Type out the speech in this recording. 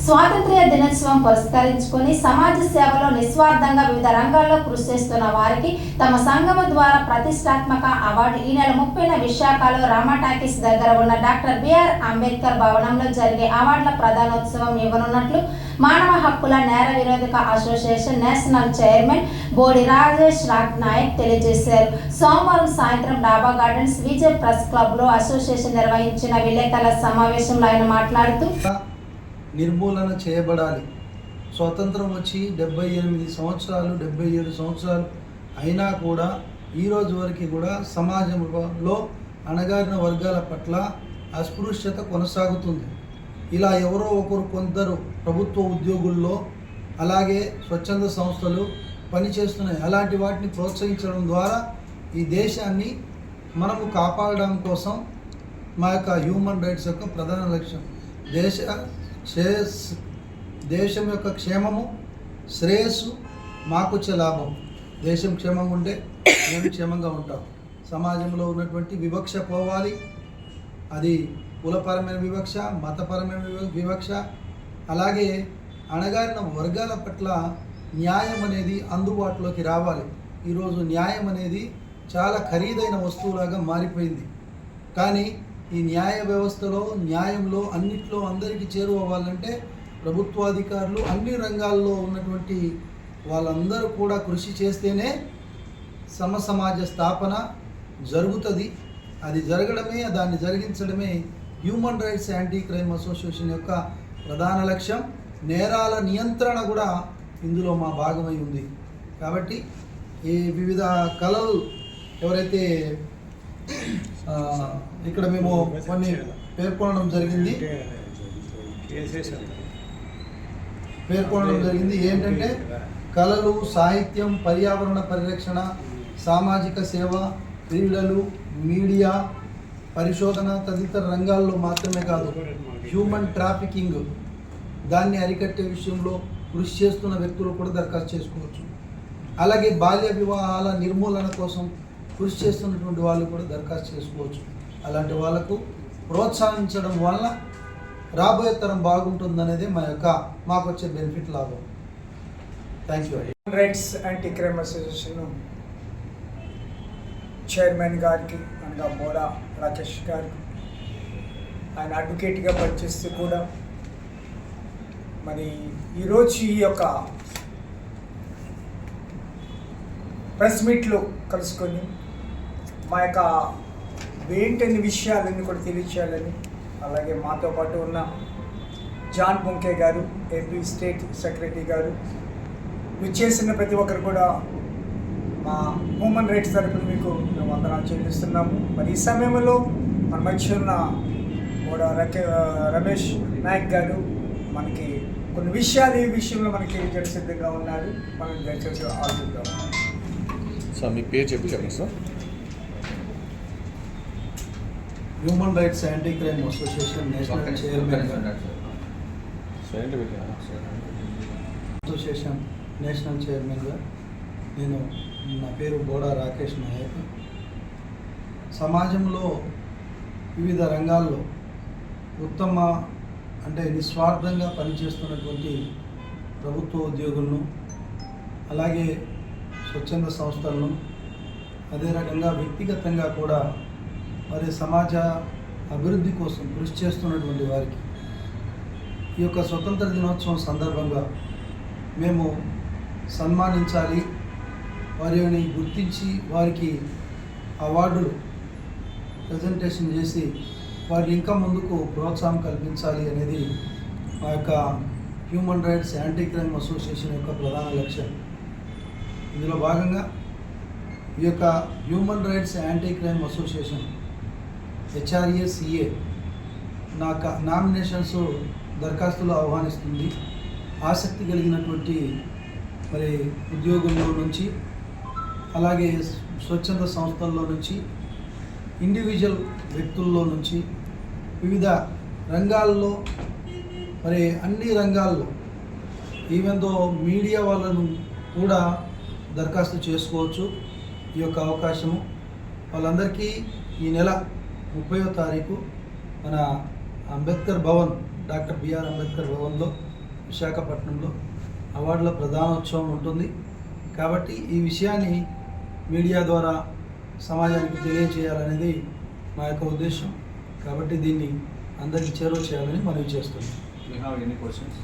స్వాతంత్ర్య దినోత్సవం పురస్కరించుకొని సమాజ సేవలో నిస్వార్థంగా వివిధ రంగాల్లో కృషి చేస్తున్న వారికి తమ సంఘము ద్వారా ప్రతిష్టాత్మక అవార్డు ఈ నెల 30న విశాఖలో రామా టాకీస్ దగ్గర ఉన్న డాక్టర్ బిఆర్ అంబేద్కర్ భవనంలో జరిగే అవార్డుల ప్రదానోత్సవం ఇవ్వనున్నట్లు మానవ హక్కుల నేర విరోధక అసోసియేషన్ నేషనల్ చైర్మన్ బోడి రాజేష్ నాయక్ తెలియజేశారు. సోమవారం సాయంత్రం డాబా గార్డెన్స్ విజయ్ ప్రెస్ క్లబ్లో అసోసియేషన్ నిర్వహించిన విలేకరుల సమావేశంలో ఆయన మాట్లాడుతూ నిర్మూలన చేయబడాలి. స్వతంత్రం వచ్చి 78 సంవత్సరాలు 77 సంవత్సరాలు అయినా కూడా ఈరోజు వరకు కూడా సమాజంలో అణగారిన వర్గాల పట్ల అస్పృశ్యత కొనసాగుతుంది. ఇలా ఎవరో ఒకరు కొందరు ప్రభుత్వ ఉద్యోగుల్లో అలాగే స్వచ్ఛంద సంస్థలు పనిచేస్తున్నాయి. అలాంటి వాటిని ప్రోత్సహించడం ద్వారా ఈ దేశాన్ని మనము కాపాడడం కోసం మా యొక్క హ్యూమన్ రైట్స్ యొక్క ప్రధాన లక్ష్యం దేశం యొక్క క్షేమము, శ్రేయస్సు, మాకొచ్చే లాభం. దేశం క్షేమంగా ఉంటే మేము క్షేమంగా ఉంటాం. సమాజంలో ఉన్నటువంటి వివక్ష పోవాలి. అది కులపరమైన వివక్ష, మతపరమైన వివక్ష, అలాగే అణగారిన వర్గాల పట్ల న్యాయం అనేది అందుబాటులోకి రావాలి. ఈరోజు న్యాయం అనేది చాలా ఖరీదైన వస్తువులాగా మారిపోయింది. కానీ ఈ న్యాయ వ్యవస్థలో, న్యాయంలో అన్నిట్లో అందరికీ చేరువవ్వాలంటే ప్రభుత్వాధికారులు అన్ని రంగాల్లో ఉన్నటువంటి వాళ్ళందరూ కూడా కృషి చేస్తేనే సమాజ స్థాపన జరుగుతుంది. అది జరగడమే, దాన్ని జరిగించడమే human rights anti crime association యొక్క ప్రధాన లక్ష్యం. నేరాల నియంత్రణ కూడా ఇందులో మా భాగమై ఉంది. కాబట్టి ఈ వివిధ కళలు ఎవరైతే ఇక్కడ మేము కొన్ని పేర్కొనడం జరిగింది ఏంటంటే కళలు, సాహిత్యం, పర్యావరణ పరిరక్షణ, సామాజిక సేవ, క్రీడలు, మీడియా, పరిశోధన తదితర రంగాల్లో మాత్రమే కాదు, హ్యూమన్ ట్రాఫికింగ్ దాన్ని అరికట్టే విషయంలో కృషి చేస్తున్న వ్యక్తులు కూడా దరఖాస్తు చేసుకోవచ్చు. అలాగే బాల్య వివాహాల నిర్మూలన కోసం కృషి చేస్తున్నటువంటి వాళ్ళు కూడా దరఖాస్తు చేసుకోవచ్చు. అలాంటి వాళ్ళకు ప్రోత్సహించడం వల్ల రాబోయే తరం బాగుంటుందనేది మాకు వచ్చే బెనిఫిట్ లాభం. Thank you. Human rights anti crime association chairman గారికి అనగా బోడా రాకేష్ గారికి, ఆయన అడ్వకేట్గా పనిచేస్తూ కూడా మరి ఈరోజు ఈ యొక్క ప్రెస్ మీట్లో కలుసుకొని మా యొక్క ఏంటన్ని విషయాలన్నీ కూడా తెలియచేయాలని, అలాగే మాతో పాటు ఉన్న జాన్ బొంకే గారు, ఏపీ స్టేట్ సెక్రటరీ గారు, చేసిన ప్రతి ఒక్కరు కూడా మా హ్యూమన్ రైట్స్ తరపున మీకు మేము వందనాలు చెల్లిస్తున్నాము. మరి ఈ సమయంలో మన మధ్య ఉన్న కూడా రమేష్ నాయక్ గారు మనకి కొన్ని విషయాలు ఈ విషయంలో మనకి తెలియజేయడం సిద్ధంగా ఉన్నారు. మనం దయచేసి ఆలోచిద్దాం. సార్ మీ పేరు చెప్పండి sir. Human rights anti crime association national chairman association national చైర్మన్గా నా పేరు బోడా రాకేష్ నాయక్. సమాజంలో వివిధ రంగాల్లో ఉత్తమ నిస్వార్థంగా పనిచేస్తున్నటువంటి ప్రభుత్వ ఉద్యోగులను, అలాగే స్వచ్ఛంద సంస్థలను, అదే రకంగా వ్యక్తిగతంగా కూడా మరి సమాజ అభివృద్ధి కోసం కృషి చేస్తున్నటువంటి వారికి ఈ యొక్క స్వతంత్ర దినోత్సవం సందర్భంగా మేము సన్మానించాలి, వారిని గుర్తించి వారికి అవార్డులు ప్రజెంటేషన్ చేసి వారికి ఇంకా ముందుకు ప్రోత్సాహం కల్పించాలి అనేది మా యొక్క human rights anti crime association యొక్క ప్రధాన లక్ష్యం. ఇందులో భాగంగా ఈ యొక్క human rights anti crime association HRA-CA nominations దరఖాస్తులు ఆహ్వానిస్తుంది. ఆసక్తి కలిగినటువంటి మరి ఉద్యోగుల్లో నుంచి, అలాగే స్వచ్ఛంద సంస్థల్లో నుంచి, ఇండివిజువల్ వ్యక్తుల్లో నుంచి, వివిధ రంగాల్లో మరి అన్ని రంగాల్లో ఈవెన్ దో మీడియా వాళ్ళను కూడా దరఖాస్తు చేసుకోవచ్చు. ఈ యొక్క అవకాశము వాళ్ళందరికీ ఈ నెల 30వ తారీఖు మన అంబేద్కర్ భవన్, డాక్టర్ బిఆర్ అంబేద్కర్ భవన్లో విశాఖపట్నంలో అవార్డుల ప్రధానోత్సవం ఉంటుంది. కాబట్టి ఈ విషయాన్ని మీడియా ద్వారా సమాజానికి తెలియజేయాలనేది మా యొక్క ఉద్దేశం. కాబట్టి దీన్ని అందరికీ చేరువ చేయాలని మనవి చేస్తున్నాం. We have any questions?